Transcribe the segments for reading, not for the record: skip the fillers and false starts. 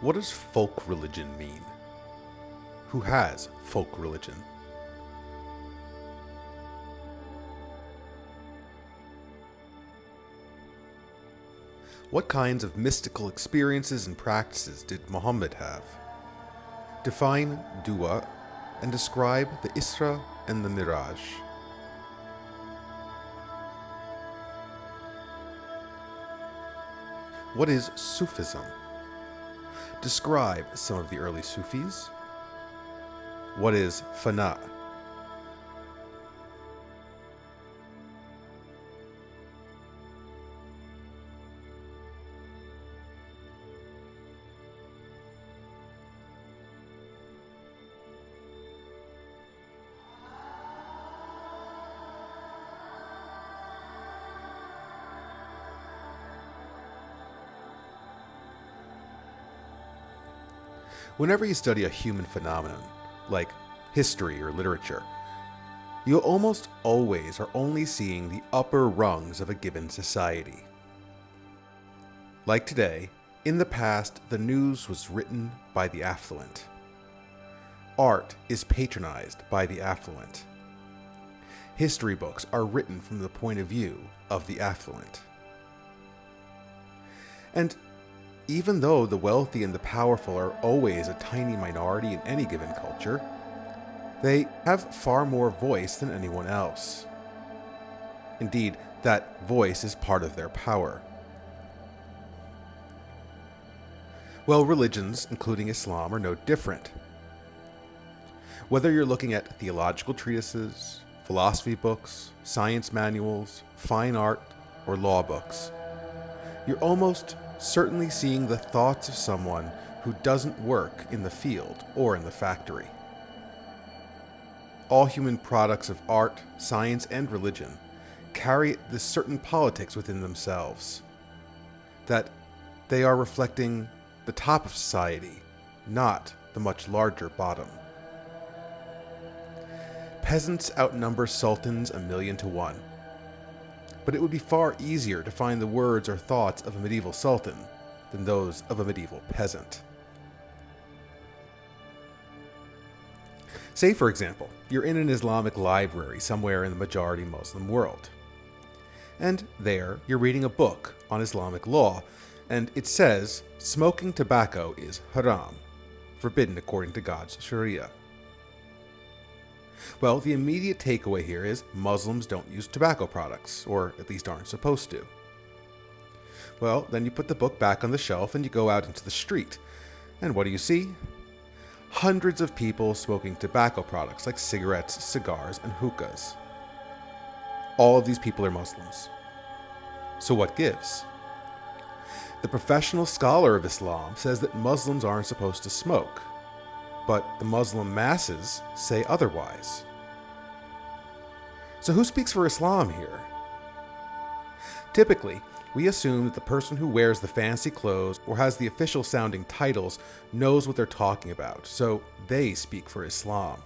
What does folk religion mean? Who has folk religion? What kinds of mystical experiences and practices did Muhammad have? Define dua and describe the Isra and the Miraj. What is Sufism? Describe some of the early Sufis. What is Fana? Whenever you study a human phenomenon, like history or literature, you almost always are only seeing the upper rungs of a given society. Like today, in the past, the news was written by the affluent. Art is patronized by the affluent. History books are written from the point of view of the affluent. And even though the wealthy and the powerful are always a tiny minority in any given culture, they have far more voice than anyone else. Indeed, that voice is part of their power. Well, religions, including Islam, are no different. Whether you're looking at theological treatises, philosophy books, science manuals, fine art, or law books, you're almost certainly seeing the thoughts of someone who doesn't work in the field or in the factory. All human products of art, science, and religion carry this certain politics within themselves, that they are reflecting the top of society, not the much larger bottom. Peasants outnumber sultans 1,000,000 to 1. But it would be far easier to find the words or thoughts of a medieval sultan than those of a medieval peasant. Say, for example, you're in an Islamic library somewhere in the majority Muslim world. And there, you're reading a book on Islamic law, and it says smoking tobacco is haram, forbidden according to God's Sharia. Well, the immediate takeaway here is Muslims don't use tobacco products, or at least aren't supposed to. Well, then you put the book back on the shelf and you go out into the street. And what do you see? Hundreds of people smoking tobacco products like cigarettes, cigars, and hookahs. All of these people are Muslims. So what gives? The professional scholar of Islam says that Muslims aren't supposed to smoke, but the Muslim masses say otherwise. So who speaks for Islam here? Typically, we assume that the person who wears the fancy clothes or has the official sounding titles knows what they're talking about, so they speak for Islam.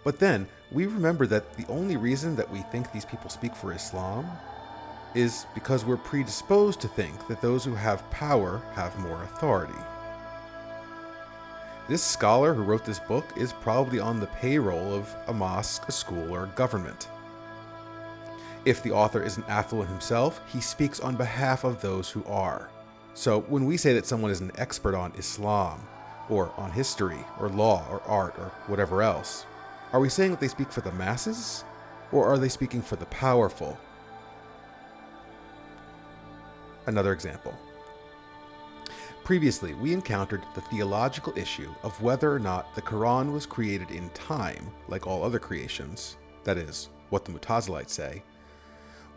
But then, we remember that the only reason that we think these people speak for Islam is because we're predisposed to think that those who have power have more authority. This scholar who wrote this book is probably on the payroll of a mosque, a school, or a government. If the author isn't affluent himself, he speaks on behalf of those who are. So when we say that someone is an expert on Islam, or on history, or law, or art, or whatever else, are we saying that they speak for the masses, or are they speaking for the powerful? Another example. Previously, we encountered the theological issue of whether or not the Quran was created in time, like all other creations, that is, what the Mutazilites say,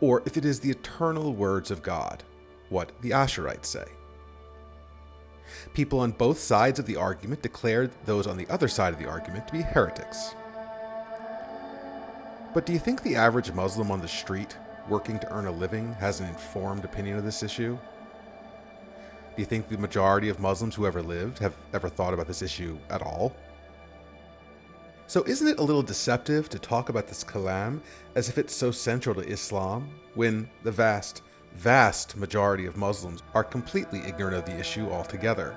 or if it is the eternal words of God, what the Ash'arites say. People on both sides of the argument declared those on the other side of the argument to be heretics. But do you think the average Muslim on the street, working to earn a living, has an informed opinion of this issue? Do you think the majority of Muslims who ever lived have ever thought about this issue at all? So isn't it a little deceptive to talk about this kalam as if it's so central to Islam, when the vast vast majority of Muslims are completely ignorant of the issue altogether.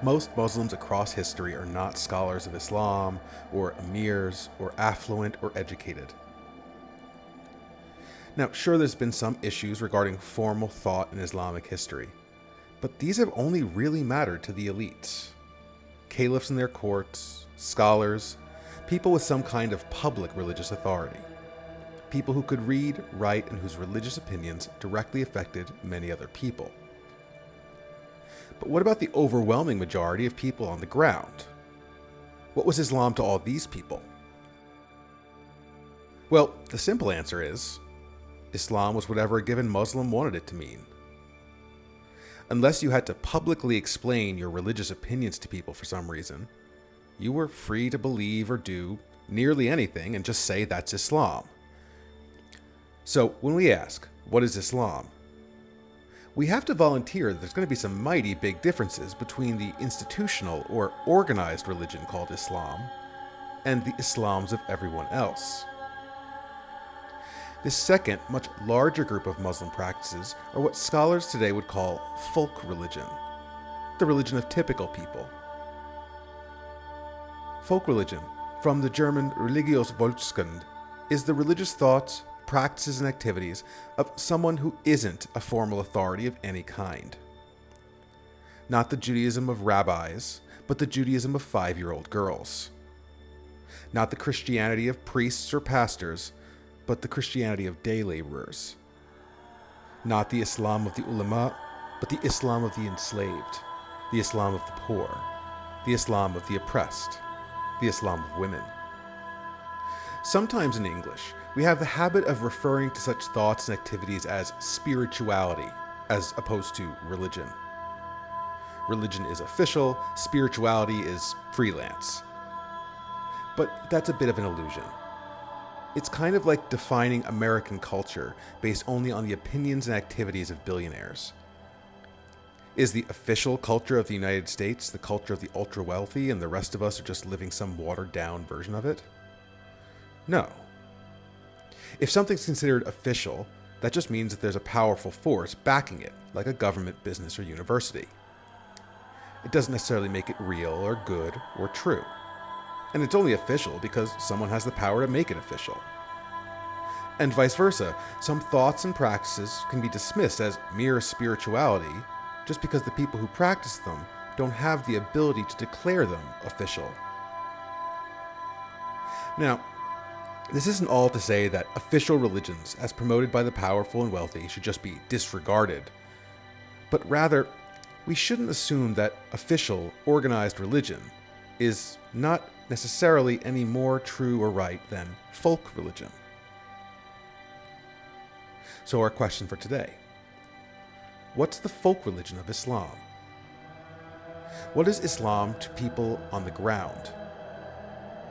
Most Muslims across history are not scholars of Islam, or emirs, or affluent, or educated. Now, sure, there's been some issues regarding formal thought in Islamic history, but these have only really mattered to the elites. Caliphs in their courts, scholars, people with some kind of public religious authority. People who could read, write, and whose religious opinions directly affected many other people. But what about the overwhelming majority of people on the ground? What was Islam to all these people? Well, the simple answer is, Islam was whatever a given Muslim wanted it to mean. Unless you had to publicly explain your religious opinions to people for some reason, you were free to believe or do nearly anything and just say that's Islam. So when we ask, what is Islam? We have to volunteer that there's going to be some mighty big differences between the institutional or organized religion called Islam and the Islams of everyone else. This second, much larger group of Muslim practices are what scholars today would call folk religion, the religion of typical people. Folk religion, from the German Religious Volkskunde, is the religious thoughts, practices, and activities of someone who isn't a formal authority of any kind. Not the Judaism of rabbis, but the Judaism of 5-year-old girls. Not the Christianity of priests or pastors, but the Christianity of day laborers. Not the Islam of the ulama, but the Islam of the enslaved, the Islam of the poor, the Islam of the oppressed, the Islam of women. Sometimes in English, we have the habit of referring to such thoughts and activities as spirituality, as opposed to religion. Religion is official, spirituality is freelance. But that's a bit of an illusion. It's kind of like defining American culture based only on the opinions and activities of billionaires. Is the official culture of the United States the culture of the ultra-wealthy and the rest of us are just living some watered-down version of it? No. If something's considered official, that just means that there's a powerful force backing it, like a government, business, or university. It doesn't necessarily make it real or good or true. And it's only official because someone has the power to make it official. And vice versa, some thoughts and practices can be dismissed as mere spirituality just because the people who practice them don't have the ability to declare them official. Now, this isn't all to say that official religions, as promoted by the powerful and wealthy, should just be disregarded. But rather, we shouldn't assume that official, organized religion is not necessarily any more true or right than folk religion. So our question for today: what's the folk religion of Islam? What is Islam to people on the ground?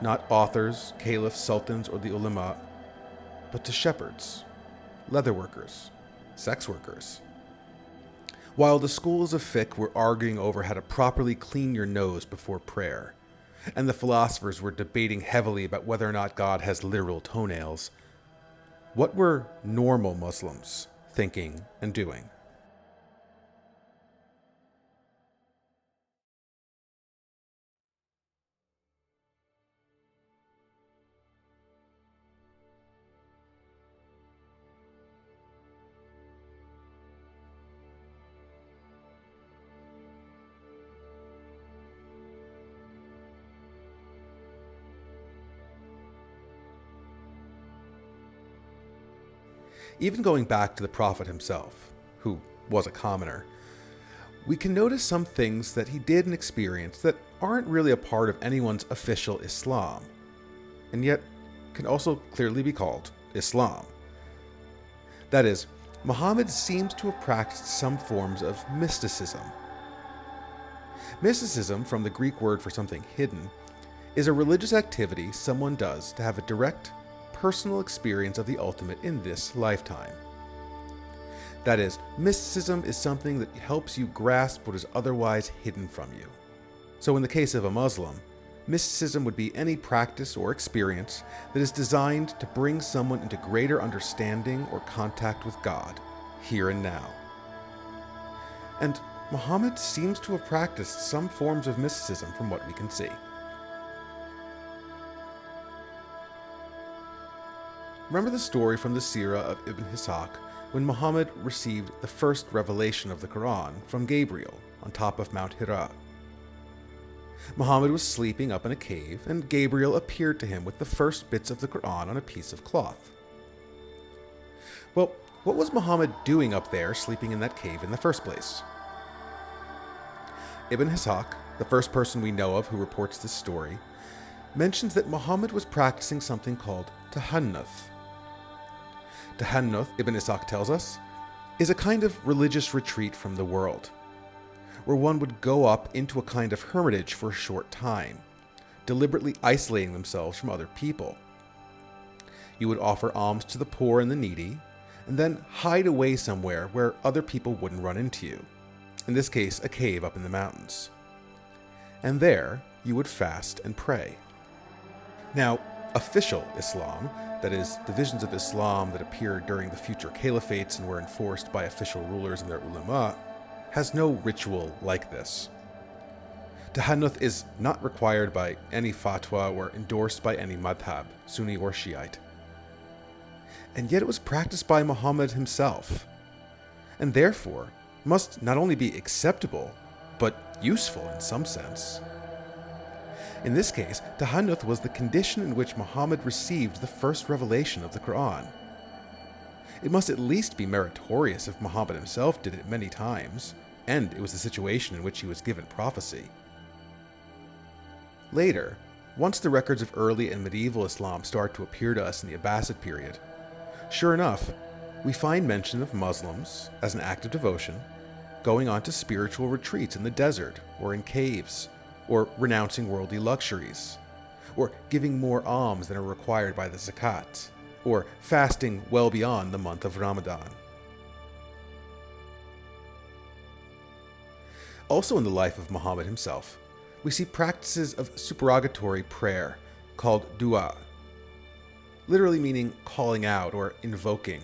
Not authors, caliphs, sultans, or the ulama, but to shepherds, leather workers, sex workers. While the schools of fiqh were arguing over how to properly clean your nose before prayer, and the philosophers were debating heavily about whether or not God has literal toenails, what were normal Muslims thinking and doing? Even going back to the Prophet himself, who was a commoner, we can notice some things that he did and experienced that aren't really a part of anyone's official Islam, and yet can also clearly be called Islam. That is, Muhammad seems to have practiced some forms of mysticism. Mysticism, from the Greek word for something hidden, is a religious activity someone does to have a direct, personal experience of the ultimate in this lifetime. That is, mysticism is something that helps you grasp what is otherwise hidden from you. So in the case of a Muslim, Mysticism would be any practice or experience that is designed to bring someone into greater understanding or contact with God, here and now. And Muhammad seems to have practiced some forms of mysticism from what we can see. Remember the story from the Sirah of Ibn Ishaq when Muhammad received the first revelation of the Quran from Gabriel on top of Mount Hira. Muhammad was sleeping up in a cave, and Gabriel appeared to him with the first bits of the Quran on a piece of cloth. Well, what was Muhammad doing up there sleeping in that cave in the first place? Ibn Ishaq, the first person we know of who reports this story, mentions that Muhammad was practicing something called tahannuth. Tahannuth, Ibn Ishaq tells us, is a kind of religious retreat from the world, where one would go up into a kind of hermitage for a short time, deliberately isolating themselves from other people. You would offer alms to the poor and the needy, and then hide away somewhere where other people wouldn't run into you, in this case a cave up in the mountains. And there you would fast and pray. Now, official Islam, that is, the visions of Islam that appeared during the future caliphates and were enforced by official rulers and their ulama, has no ritual like this. Tahannuth is not required by any fatwa or endorsed by any madhab, Sunni or Shiite. And yet it was practiced by Muhammad himself, and therefore must not only be acceptable, but useful in some sense. In this case, tahannuth was the condition in which Muhammad received the first revelation of the Quran. It must at least be meritorious if Muhammad himself did it many times, and it was the situation in which he was given prophecy. Later, once the records of early and medieval Islam start to appear to us in the Abbasid period, sure enough, we find mention of Muslims, as an act of devotion, going on to spiritual retreats in the desert or in caves, or renouncing worldly luxuries, or giving more alms than are required by the zakat, or fasting well beyond the month of Ramadan. Also in the life of Muhammad himself, we see practices of supererogatory prayer called dua, literally meaning calling out or invoking.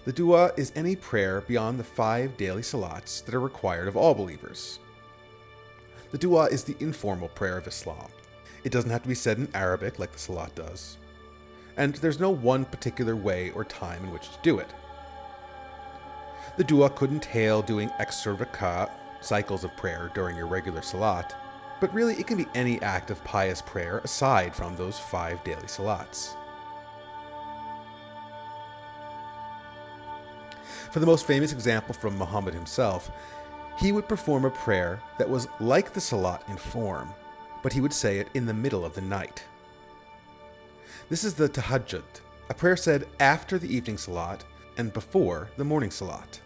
The dua is any prayer beyond the 5 daily salats that are required of all believers. The dua is the informal prayer of Islam. It doesn't have to be said in Arabic like the salat does, and there's no one particular way or time in which to do it. The dua could entail doing extra rak'ah, cycles of prayer during your regular salat, but really it can be any act of pious prayer aside from those 5 daily salats. For the most famous example from Muhammad himself, he would perform a prayer that was like the salat in form, but he would say it in the middle of the night. This is the tahajjud, a prayer said after the evening salat and before the morning salat.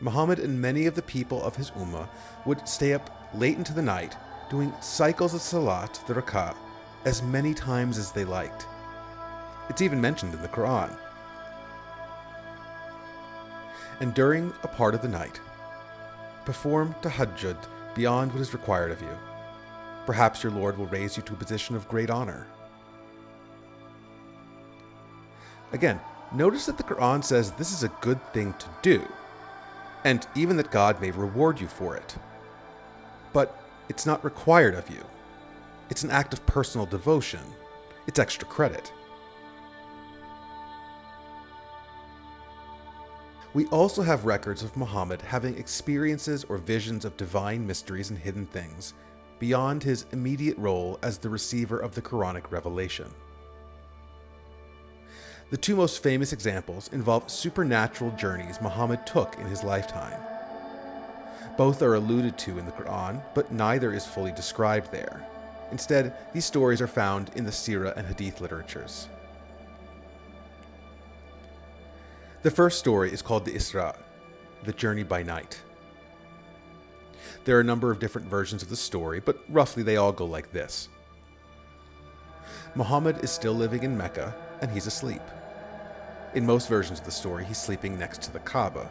Muhammad and many of the people of his ummah would stay up late into the night doing cycles of salat, the rak'ah, as many times as they liked. It's even mentioned in the Quran. And during a part of the night, perform tahajjud beyond what is required of you. Perhaps your Lord will raise you to a position of great honor. Again, notice that the Quran says this is a good thing to do, and even that God may reward you for it. But it's not required of you. It's an act of personal devotion. It's extra credit. We also have records of Muhammad having experiences or visions of divine mysteries and hidden things beyond his immediate role as the receiver of the Quranic revelation. The 2 most famous examples involve supernatural journeys Muhammad took in his lifetime. Both are alluded to in the Quran, but neither is fully described there. Instead, these stories are found in the Sirah and Hadith literatures. The first story is called the Isra, the journey by night. There are a number of different versions of the story, but roughly they all go like this. Muhammad is still living in Mecca, and he's asleep. In most versions of the story, he's sleeping next to the Kaaba.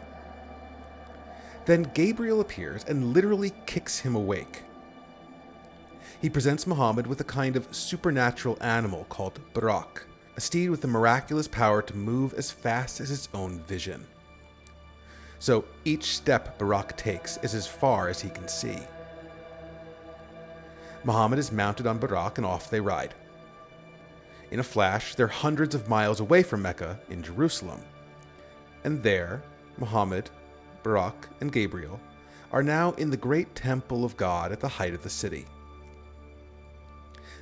Then Gabriel appears and literally kicks him awake. He presents Muhammad with a kind of supernatural animal called Buraq, a steed with the miraculous power to move as fast as its own vision. So each step Buraq takes is as far as he can see. Muhammad is mounted on Buraq and off they ride. In a flash, they're hundreds of miles away from Mecca in Jerusalem. And there, Muhammad, Buraq, and Gabriel are now in the great temple of God at the height of the city.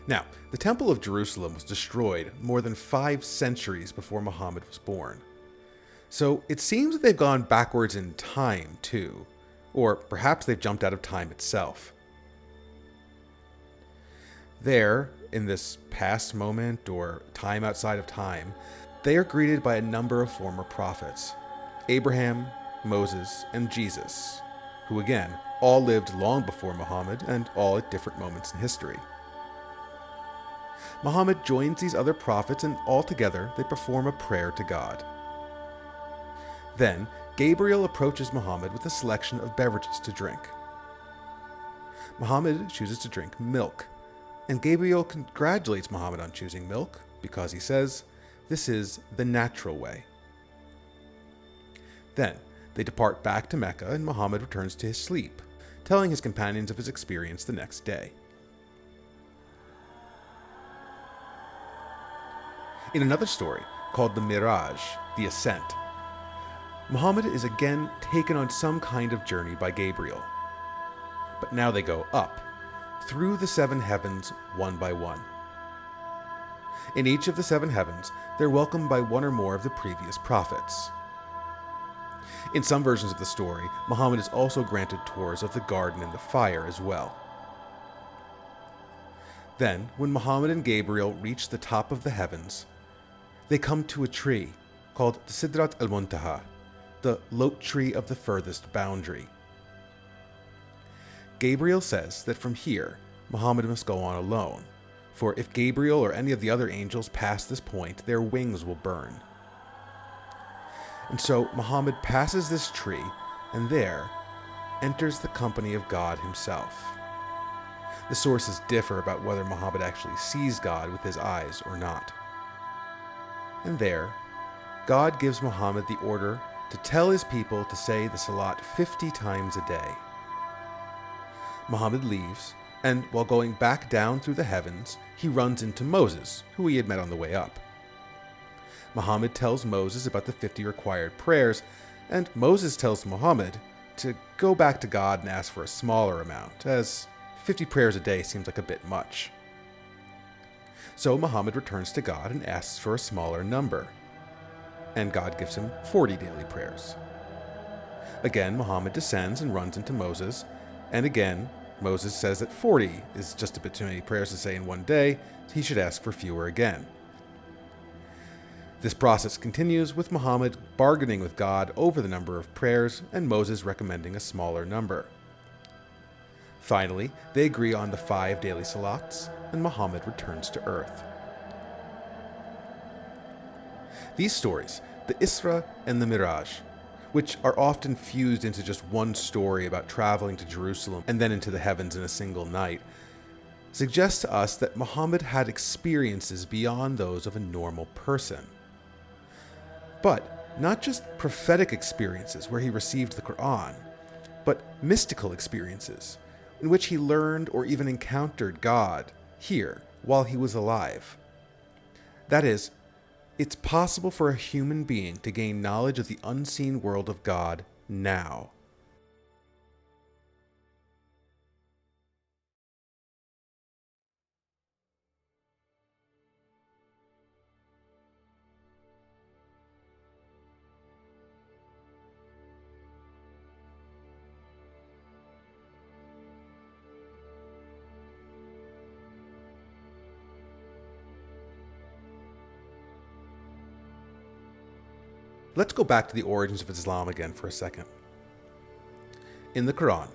Now, the Temple of Jerusalem was destroyed more than 5 centuries before Muhammad was born. So it seems that they've gone backwards in time, too. Or perhaps they've jumped out of time itself. There, in this past moment or time outside of time, they are greeted by a number of former prophets: Abraham, Moses, and Jesus, who again, all lived long before Muhammad and all at different moments in history. Muhammad joins these other prophets and all together they perform a prayer to God. Then, Gabriel approaches Muhammad with a selection of beverages to drink. Muhammad chooses to drink milk, and Gabriel congratulates Muhammad on choosing milk because he says, "This is the natural way." Then, they depart back to Mecca and Muhammad returns to his sleep, telling his companions of his experience the next day. In another story, called the Miraj, the Ascent, Muhammad is again taken on some kind of journey by Gabriel. But now they go up, through the 7 heavens, one by one. In each of the 7 heavens, they're welcomed by one or more of the previous prophets. In some versions of the story, Muhammad is also granted tours of the garden and the fire as well. Then, when Muhammad and Gabriel reach the top of the heavens, they come to a tree called the Sidrat al-Muntaha, the lote tree of the furthest boundary. Gabriel says that from here, Muhammad must go on alone, for if Gabriel or any of the other angels pass this point, their wings will burn. And so Muhammad passes this tree, and there enters the company of God himself. The sources differ about whether Muhammad actually sees God with his eyes or not. And there, God gives Muhammad the order to tell his people to say the Salat 50 times a day. Muhammad leaves, and while going back down through the heavens, he runs into Moses, who he had met on the way up. Muhammad tells Moses about the 50 required prayers, and Moses tells Muhammad to go back to God and ask for a smaller amount, as 50 prayers a day seems like a bit much. So Muhammad returns to God and asks for a smaller number, and God gives him 40 daily prayers. Again, Muhammad descends and runs into Moses, and again, Moses says that 40 is just a bit too many prayers to say in one day, so he should ask for fewer again. This process continues with Muhammad bargaining with God over the number of prayers and Moses recommending a smaller number. Finally, they agree on the 5 daily salats, and Muhammad returns to earth. These stories, the Isra and the Miraj, which are often fused into just one story about traveling to Jerusalem and then into the heavens in a single night, suggest to us that Muhammad had experiences beyond those of a normal person. But not just prophetic experiences where he received the Quran, but mystical experiences in which he learned or even encountered God here while he was alive. That is, it's possible for a human being to gain knowledge of the unseen world of God now. Let's go back to the origins of Islam again for a second. In the Quran,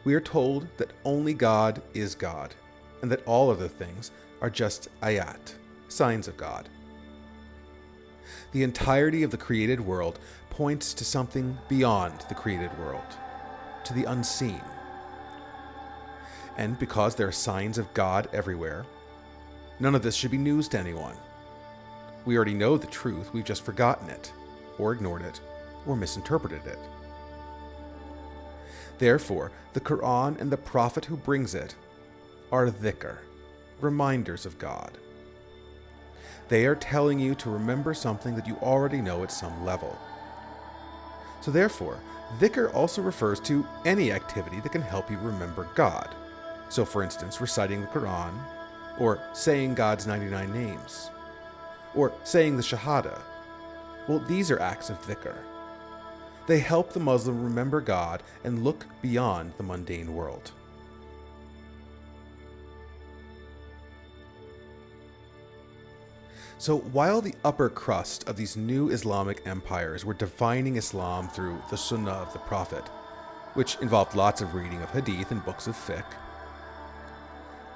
we are told that only God is God, and that all other things are just ayat, signs of God. The entirety of the created world points to something beyond the created world, to the unseen. And because there are signs of God everywhere, none of this should be news to anyone. We already know the truth, we've just forgotten it, or ignored it, or misinterpreted it. Therefore, the Quran and the Prophet who brings it are dhikr, reminders of God. They are telling you to remember something that you already know at some level. So therefore, dhikr also refers to any activity that can help you remember God. So for instance, reciting the Quran, or saying God's 99 names, or saying the Shahada. Well, these are acts of dhikr. They help the Muslim remember God and look beyond the mundane world. So while the upper crust of these new Islamic empires were defining Islam through the Sunnah of the Prophet, which involved lots of reading of hadith and books of fiqh,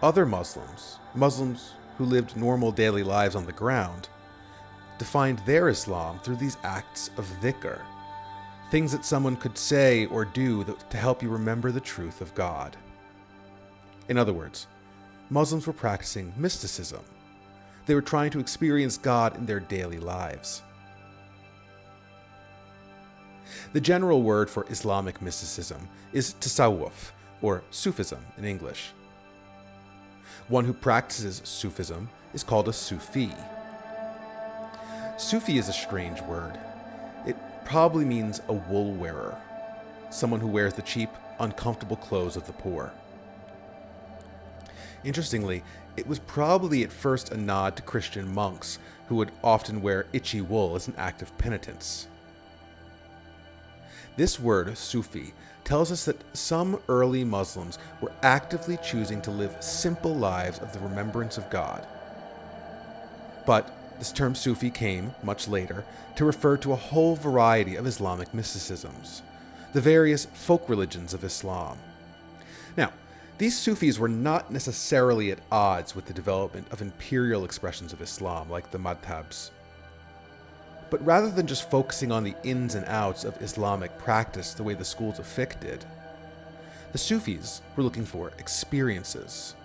other Muslims who lived normal daily lives on the ground, defined their Islam through these acts of dhikr, things that someone could say or do to help you remember the truth of God. In other words, Muslims were practicing mysticism. They were trying to experience God in their daily lives. The general word for Islamic mysticism is tasawwuf, or Sufism in English. One who practices Sufism is called a Sufi. Sufi is a strange word. It probably means a wool wearer, someone who wears the cheap, uncomfortable clothes of the poor. Interestingly, it was probably at first a nod to Christian monks who would often wear itchy wool as an act of penitence. This word, Sufi, tells us that some early Muslims were actively choosing to live simple lives of the remembrance of God. But this term Sufi came, much later, to refer to a whole variety of Islamic mysticisms, the various folk religions of Islam. Now, these Sufis were not necessarily at odds with the development of imperial expressions of Islam, like the madhabs. But rather than just focusing on the ins and outs of Islamic practice the way the schools of fiqh did, the Sufis were looking for experiences.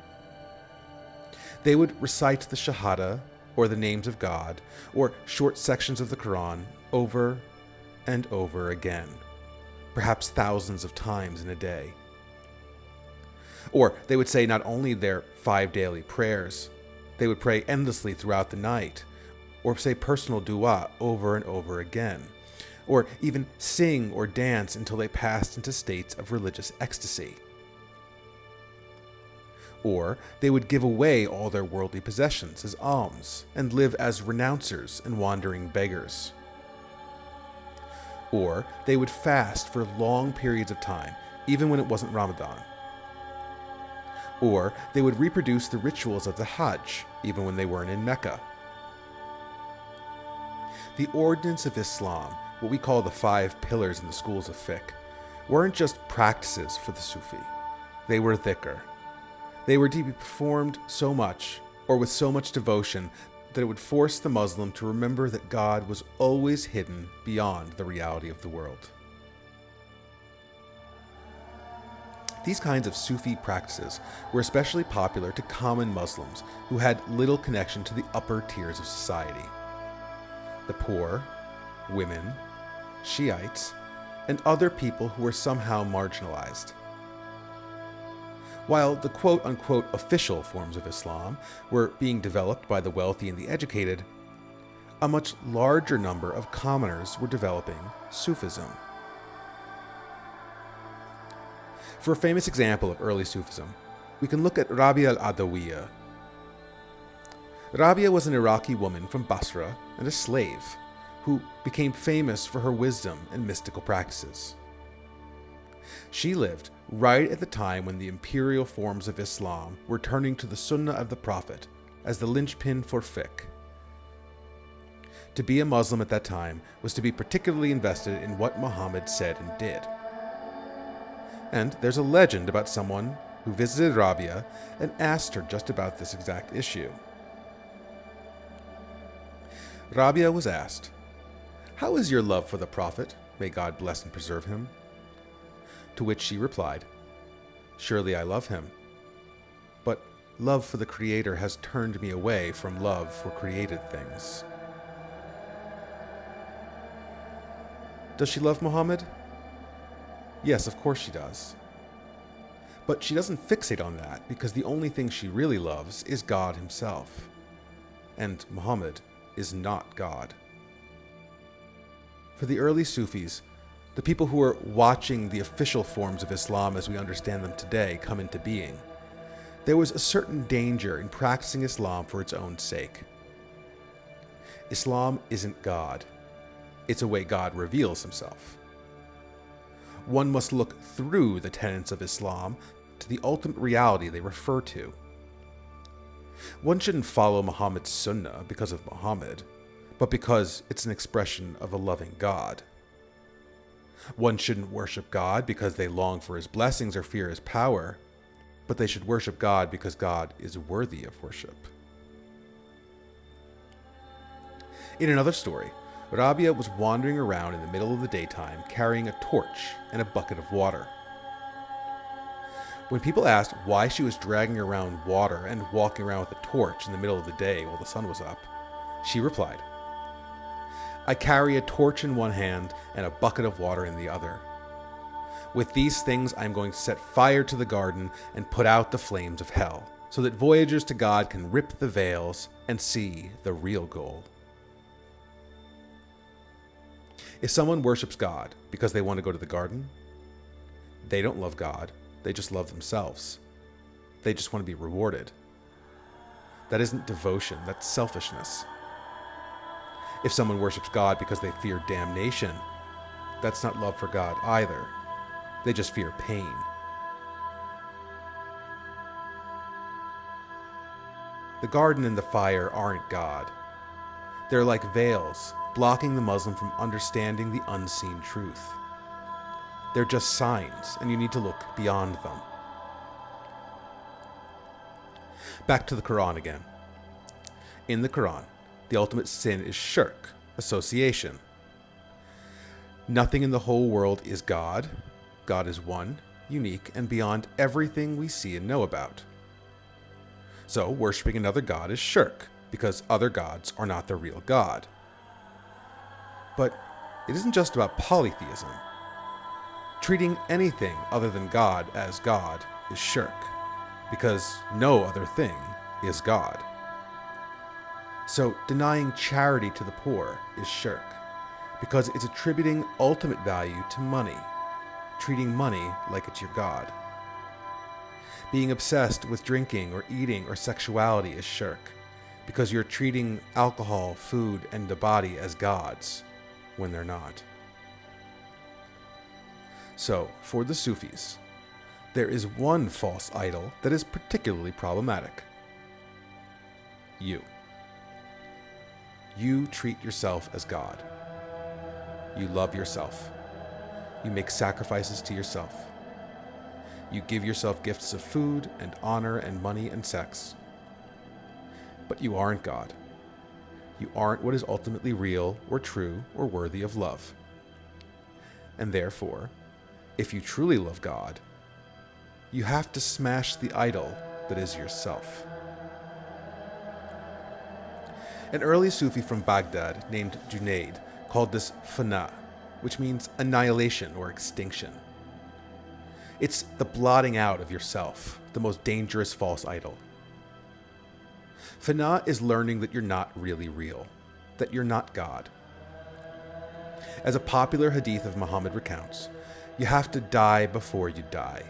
They would recite the Shahada, or the names of God, or short sections of the Quran over and over again, perhaps thousands of times in a day. Or they would say not only their 5 daily prayers, they would pray endlessly throughout the night, or say personal dua over and over again, or even sing or dance until they passed into states of religious ecstasy. Or they would give away all their worldly possessions as alms and live as renouncers and wandering beggars. Or they would fast for long periods of time, even when it wasn't Ramadan. Or they would reproduce the rituals of the Hajj, even when they weren't in Mecca. The ordinance of Islam, what we call the 5 pillars in the schools of fiqh, weren't just practices for the Sufi. They were dhikr. They were to be performed so much, or with so much devotion, that it would force the Muslim to remember that God was always hidden beyond the reality of the world. These kinds of Sufi practices were especially popular to common Muslims who had little connection to the upper tiers of society. The poor, women, Shiites, and other people who were somehow marginalized. While the quote-unquote official forms of Islam were being developed by the wealthy and the educated, a much larger number of commoners were developing Sufism. For a famous example of early Sufism, we can look at Rabia al-Adawiyya. Rabia was an Iraqi woman from Basra and a slave who became famous for her wisdom and mystical practices. She lived right at the time when the imperial forms of Islam were turning to the Sunnah of the Prophet as the linchpin for fiqh. To be a Muslim at that time was to be particularly invested in what Muhammad said and did. And there's a legend about someone who visited Rabia and asked her just about this exact issue. Rabia was asked, "How is your love for the Prophet? May God bless and preserve him." To which she replied, "Surely I love him, Love for the Creator has turned me away from love for created things. Does she love Muhammad? Yes, of course she does. But she doesn't fixate on that because the only thing she really loves is God himself. And Muhammad is not God. For the early Sufis, the people who were watching the official forms of Islam as we understand them today come into being, there was a certain danger in practicing Islam for its own sake. Islam isn't God. It's a way God reveals himself. One must look through the tenets of Islam to the ultimate reality they refer to. One shouldn't follow Muhammad's sunnah because of Muhammad, but because it's an expression of a loving God. One shouldn't worship God because they long for his blessings or fear his power, but they should worship God because God is worthy of worship. In another story, Rabia was wandering around in the middle of the daytime carrying a torch and a bucket of water. When people asked why she was dragging around water and walking around with a torch in the middle of the day while the sun was up, she replied, "I carry a torch in one hand and a bucket of water in the other. With these things I am going to set fire to the garden and put out the flames of hell, so that voyagers to God can rip the veils and see the real goal." If someone worships God because they want to go to the garden, they don't love God, they just love themselves. They just want to be rewarded. That isn't devotion, that's selfishness. If someone worships God because they fear damnation, that's not love for God either. They just fear pain. The garden and the fire aren't God. They're like veils, blocking the Muslim from understanding the unseen truth. They're just signs, and you need to look beyond them. Back to the Quran again. In the Quran, the ultimate sin is shirk, association. Nothing in the whole world is God. God is one, unique, and beyond everything we see and know about. So, worshipping another God is shirk, because other gods are not the real God. But it isn't just about polytheism. Treating anything other than God as God is shirk, because no other thing is God. So, denying charity to the poor is shirk, because it's attributing ultimate value to money, treating money like it's your God. Being obsessed with drinking or eating or sexuality is shirk, because you're treating alcohol, food, and the body as gods when they're not. So, for the Sufis, there is one false idol that is particularly problematic. You. You treat yourself as God. You love yourself. You make sacrifices to yourself. You give yourself gifts of food and honor and money and sex. But you aren't God. You aren't what is ultimately real or true or worthy of love. And therefore, if you truly love God, you have to smash the idol that is yourself. An early Sufi from Baghdad named Junaid called this fana, which means annihilation or extinction. It's the blotting out of yourself, the most dangerous false idol. Fana is learning that you're not really real, that you're not God. As a popular hadith of Muhammad recounts, you have to die before you die.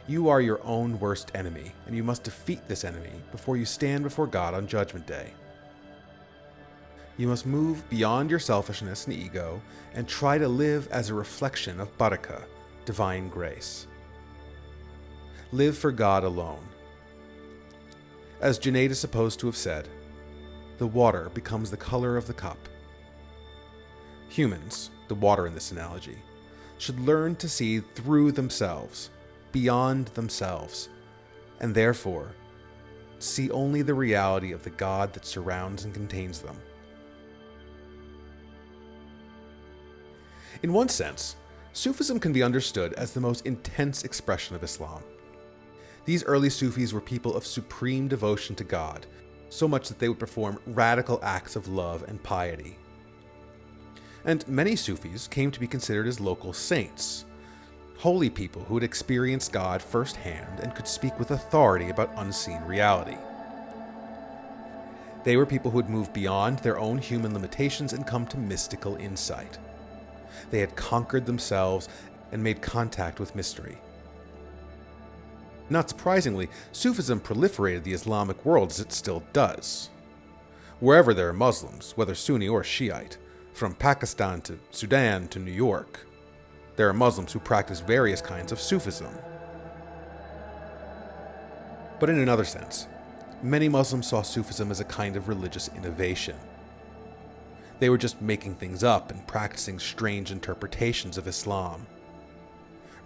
You are your own worst enemy, and you must defeat this enemy before you stand before God on Judgment Day. You must move beyond your selfishness and ego and try to live as a reflection of barakah, divine grace. Live for God alone. As Junaid is supposed to have said, the water becomes the color of the cup. Humans, the water in this analogy, should learn to see through themselves, beyond themselves, and therefore see only the reality of the God that surrounds and contains them. In one sense, Sufism can be understood as the most intense expression of Islam. These early Sufis were people of supreme devotion to God, so much that they would perform radical acts of love and piety. And many Sufis came to be considered as local saints, holy people who had experienced God firsthand and could speak with authority about unseen reality. They were people who had moved beyond their own human limitations and come to mystical insight. They had conquered themselves and made contact with mystery. Not surprisingly, Sufism proliferated the Islamic world as it still does. Wherever there are Muslims, whether Sunni or Shiite, from Pakistan to Sudan to New York, there are Muslims who practice various kinds of Sufism. But in another sense, many Muslims saw Sufism as a kind of religious innovation. They were just making things up and practicing strange interpretations of Islam.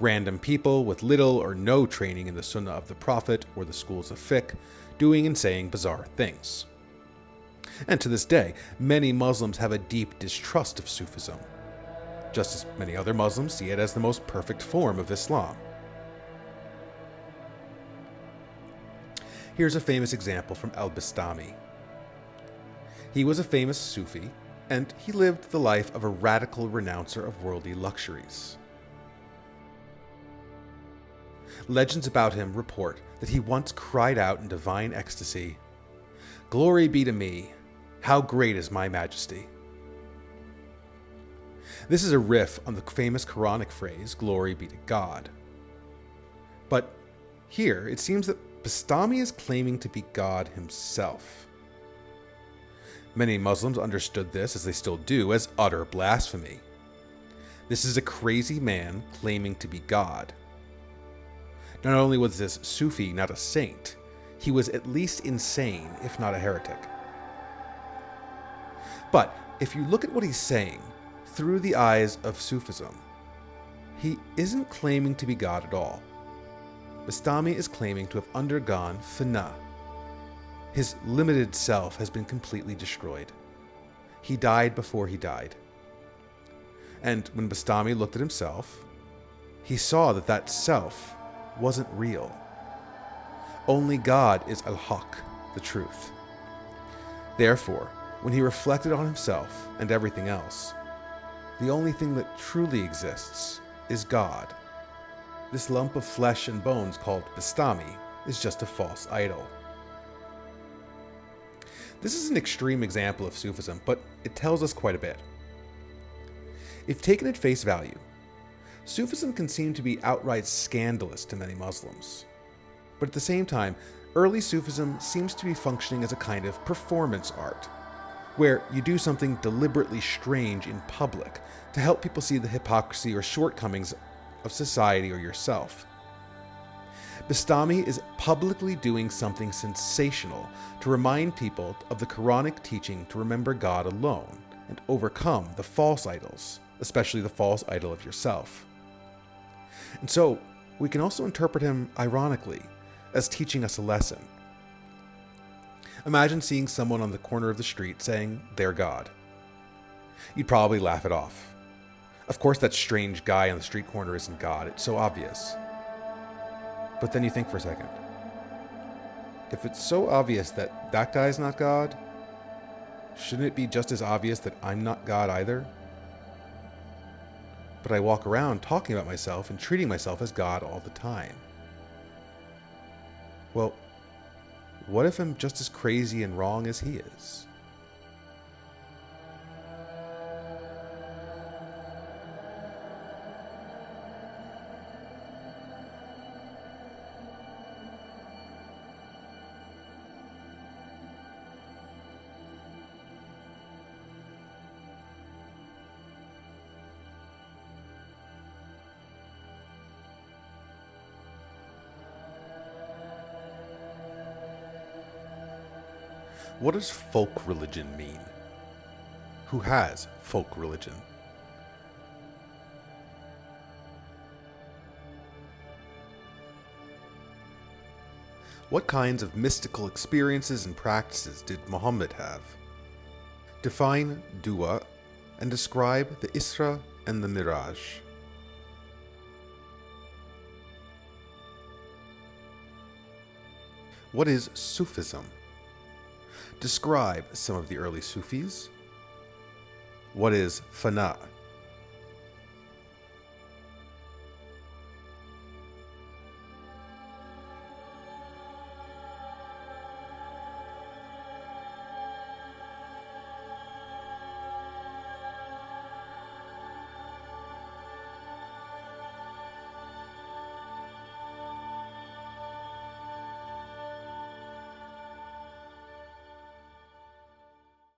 Random people with little or no training in the Sunnah of the Prophet or the schools of fiqh, doing and saying bizarre things. And to this day, many Muslims have a deep distrust of Sufism, just as many other Muslims see it as the most perfect form of Islam. Here's a famous example from al-Bastami. He was a famous Sufi, and he lived the life of a radical renouncer of worldly luxuries. Legends about him report that he once cried out in divine ecstasy, "Glory be to me! How great is my majesty!" This is a riff on the famous Quranic phrase, "Glory be to God." But here, it seems that Bastami is claiming to be God himself. Many Muslims understood this, as they still do, as utter blasphemy. This is a crazy man claiming to be God. Not only was this Sufi not a saint, he was at least insane, if not a heretic. But if you look at what he's saying through the eyes of Sufism, he isn't claiming to be God at all. Bastami is claiming to have undergone fana. His limited self has been completely destroyed. He died before he died. And when Bastami looked at himself, he saw that that self wasn't real. Only God is al-Haq, the truth. Therefore, when he reflected on himself and everything else, the only thing that truly exists is God. This lump of flesh and bones called Bastami is just a false idol. This is an extreme example of Sufism, but it tells us quite a bit. If taken at face value, Sufism can seem to be outright scandalous to many Muslims. But at the same time, early Sufism seems to be functioning as a kind of performance art, where you do something deliberately strange in public to help people see the hypocrisy or shortcomings of society or yourself. Bastami is publicly doing something sensational to remind people of the Quranic teaching to remember God alone and overcome the false idols, especially the false idol of yourself. And so, we can also interpret him, ironically, as teaching us a lesson. Imagine seeing someone on the corner of the street saying they're God. You'd probably laugh it off. Of course that strange guy on the street corner isn't God, it's so obvious. But then you think for a second. If it's so obvious that that guy's not God, shouldn't it be just as obvious that I'm not God either? But I walk around talking about myself and treating myself as God all the time. Well, what if I'm just as crazy and wrong as he is? What does folk religion mean? Who has folk religion? What kinds of mystical experiences and practices did Muhammad have? Define dua and describe the Isra and the Miraj. What is Sufism? Describe some of the early Sufis. What is fana?